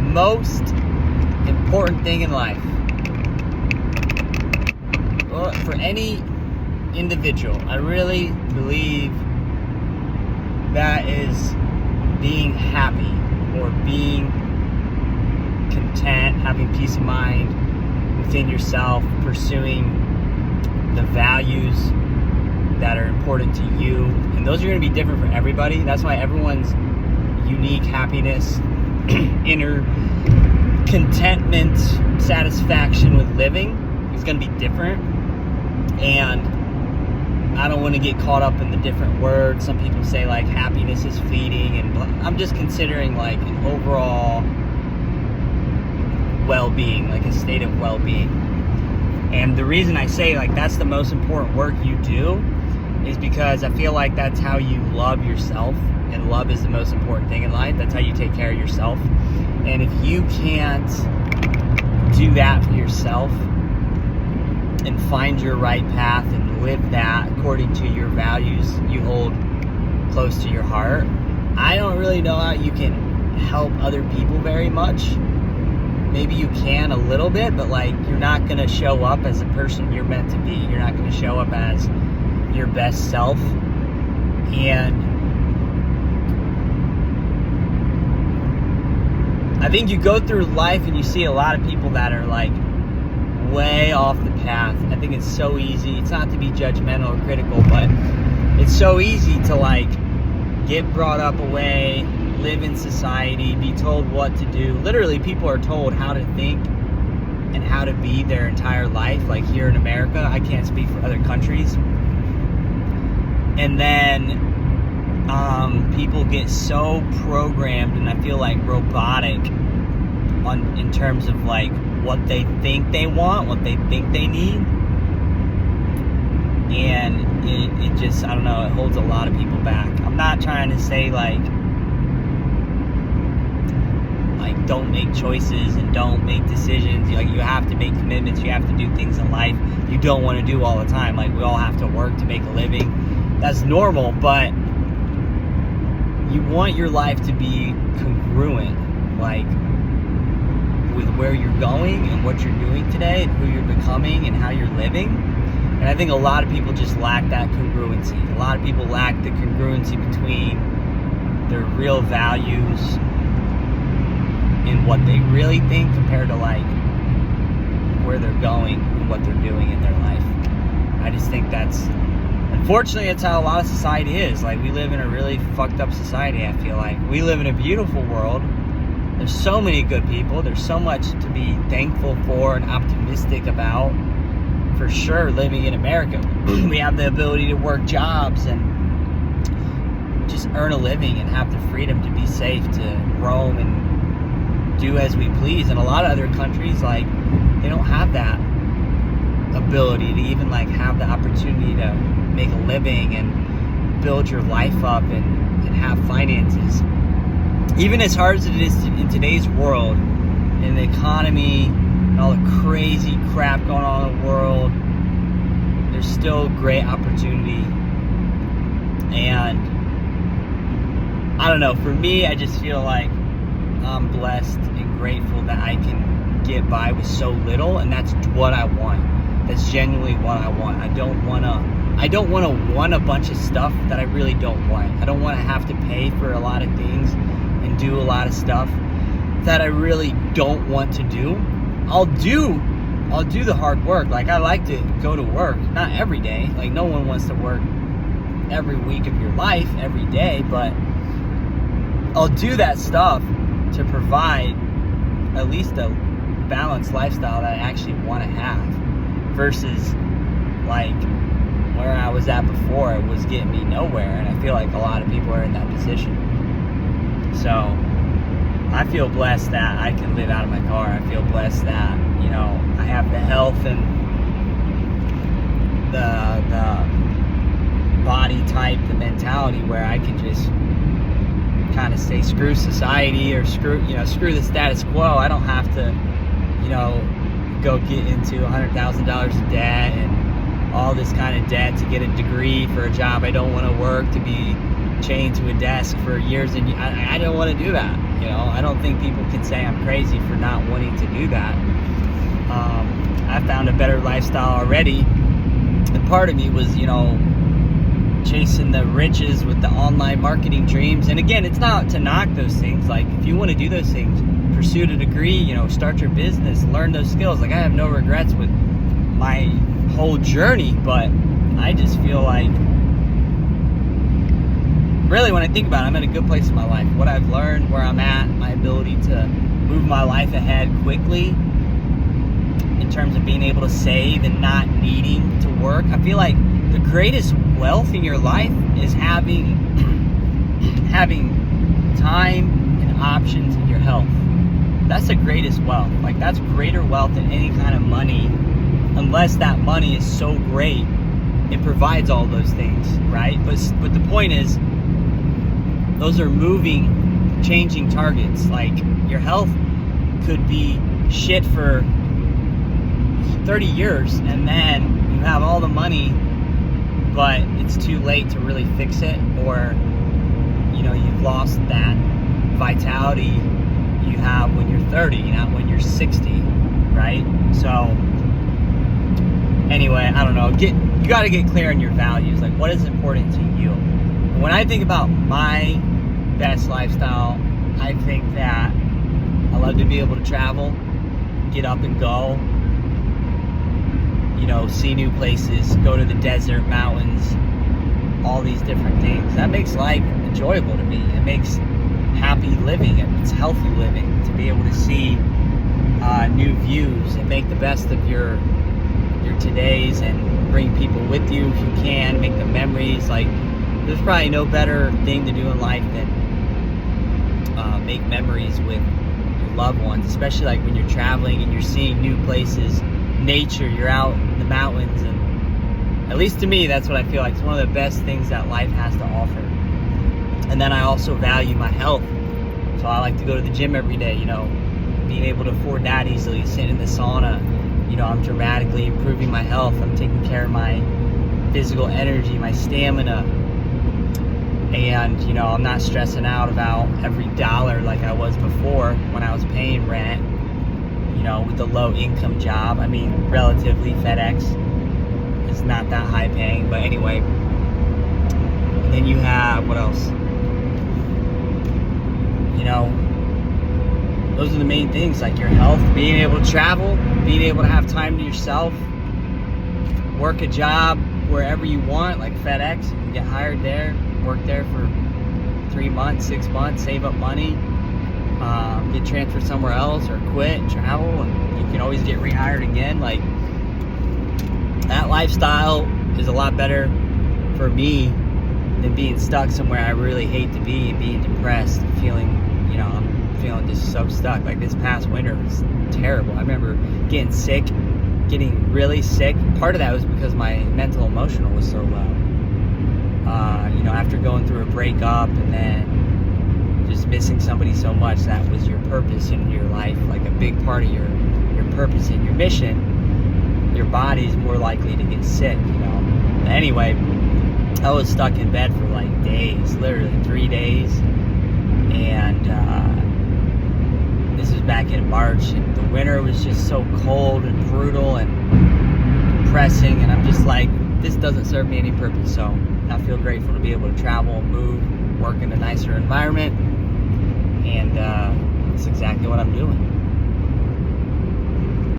most important thing in life? Well, for any individual, I really believe that is being happy or being content, having peace of mind within yourself, pursuing the values that are important to you. And those are going to be different for everybody. That's why everyone's unique happiness, inner contentment, satisfaction with living is going to be different. And I don't want to get caught up in the different words. Some people say like happiness is fleeting, and I'm just considering like an overall well-being, like a state of well-being. And the reason I say like that's the most important work you do is because I feel like that's how you love yourself, and love is the most important thing in life. That's how you take care of yourself. And if you can't do that for yourself and find your right path and live that according to your values you hold close to your heart, I don't really know how you can help other people very much. Maybe you can a little bit, but like you're not going to show up as the person you're meant to be. You're not going to show up as your best self. And I think you go through life and you see a lot of people that are like way off the path. I think it's so easy. It's not to be judgmental or critical, but it's so easy to like get brought up away, live in society, be told what to do. Literally, people are told how to think and how to be their entire life. Like here in America, I can't speak for other countries. And then people get so programmed, and I feel like robotic in terms of like what they think they want, what they think they need. And it just, I don't know, it holds a lot of people back. I'm not trying to say like don't make choices and don't make decisions. Like you have to make commitments, you have to do things in life you don't want to do all the time. Like we all have to work to make a living. That's normal, but you want your life to be congruent, like with where you're going and what you're doing today and who you're becoming and how you're living. And I think a lot of people just lack that congruency. A lot of people lack the congruency between their real values and what they really think compared to like where they're going and what they're doing in their life. I just think that's, unfortunately, it's how a lot of society is. Like we live in a really fucked up society, I feel like. We live in a beautiful world. There's so many good people. There's so much to be thankful for and optimistic about. For sure, living in America, we have the ability to work jobs and just earn a living and have the freedom to be safe, to roam and do as we please. And a lot of other countries, like, they don't have that ability to even like have the opportunity to make a living and build your life up and have finances. Even as hard as it is in today's world, in the economy and all the crazy crap going on in the world, there's still great opportunity. And I don't know, for me, I just feel like I'm blessed and grateful that I can get by with so little, and that's what I want. That's genuinely what I want. I don't want to want a bunch of stuff that I really don't want. I don't want to have to pay for a lot of things and do a lot of stuff that I really don't want to do. I'll do the hard work. Like I like to go to work, not every day. Like no one wants to work every week of your life, every day, but I'll do that stuff to provide at least a balanced lifestyle that I actually want to have, versus like where I was at before. It was getting me nowhere, and I feel like a lot of people are in that position. So I feel blessed that I can live out of my car. I feel blessed that, you know, I have the health and the body type, the mentality where I can just kind of say screw society or screw the status quo. I don't have to, go get into $100,000 of debt and all this kind of debt to get a degree for a job I don't want to work, to be chained to a desk for years and I don't want to do that. You know, I don't think people can say I'm crazy for not wanting to do that. I found a better lifestyle already, and part of me was, you know, chasing the riches with the online marketing dreams. And again, it's not to knock those things. Like, if you want to do those things, pursue a degree, you know, start your business, learn those skills. Like, I have no regrets with my whole journey, but I just feel like, really, when I think about it, I'm in a good place in my life. What I've learned, where I'm at, my ability to move my life ahead quickly in terms of being able to save and not needing to work. I feel like the greatest wealth in your life is having time and options in your health. That's the greatest wealth. Like, that's greater wealth than any kind of money, unless that money is so great it provides all those things, right? But the point is, those are moving, changing targets. Like, your health could be shit for 30 years, and then you have all the money, but it's too late to really fix it, or, you know, you've lost that vitality you have when you're 30, not when you're 60, right? So anyway, I don't know, you got to get clear on your values. Like, what is important to you? When I think about my best lifestyle, I think that I love to be able to travel, get up and go, you know, see new places, go to the desert, mountains, all these different things. That makes life enjoyable to me. It makes happy living. It's healthy living, to be able to see new views and make the best of your todays and bring people with you if you can, make the memories. Like, there's probably no better thing to do in life than make memories with your loved ones, especially like when you're traveling and you're seeing new places, nature, you're out in the mountains. And at least to me, that's what I feel like. It's one of the best things that life has to offer. And then I also value my health. So I like to go to the gym every day, you know, being able to afford that easily, sitting in the sauna. You know, I'm dramatically improving my health. I'm taking care of my physical energy, my stamina. And, you know, I'm not stressing out about every dollar like I was before when I was paying rent, you know, with the low income job. I mean, relatively, FedEx is not that high paying, but anyway. And then you have, what else? You know, those are the main things, like your health, being able to travel, being able to have time to yourself, work a job wherever you want, like FedEx. You can get hired there, work there for 3 months, 6 months, save up money, get transferred somewhere else, or quit and travel, and you can always get rehired again. Like, that lifestyle is a lot better for me than being stuck somewhere I really hate to be, and being depressed, feeling, you know, I'm feeling just so stuck. Like, this past winter was terrible. I remember getting sick, getting really sick. Part of that was because my mental emotional was so low. You know, after going through a breakup and then just missing somebody so much, that was your purpose in your life, like a big part of your purpose and your mission, your body's more likely to get sick, you know. But anyway, I was stuck in bed for like days, literally 3 days. And this was back in March, and the winter was just so cold and brutal and depressing, and I'm just like, this doesn't serve me any purpose. So I feel grateful to be able to travel and move, work in a nicer environment, and it's exactly what I'm doing.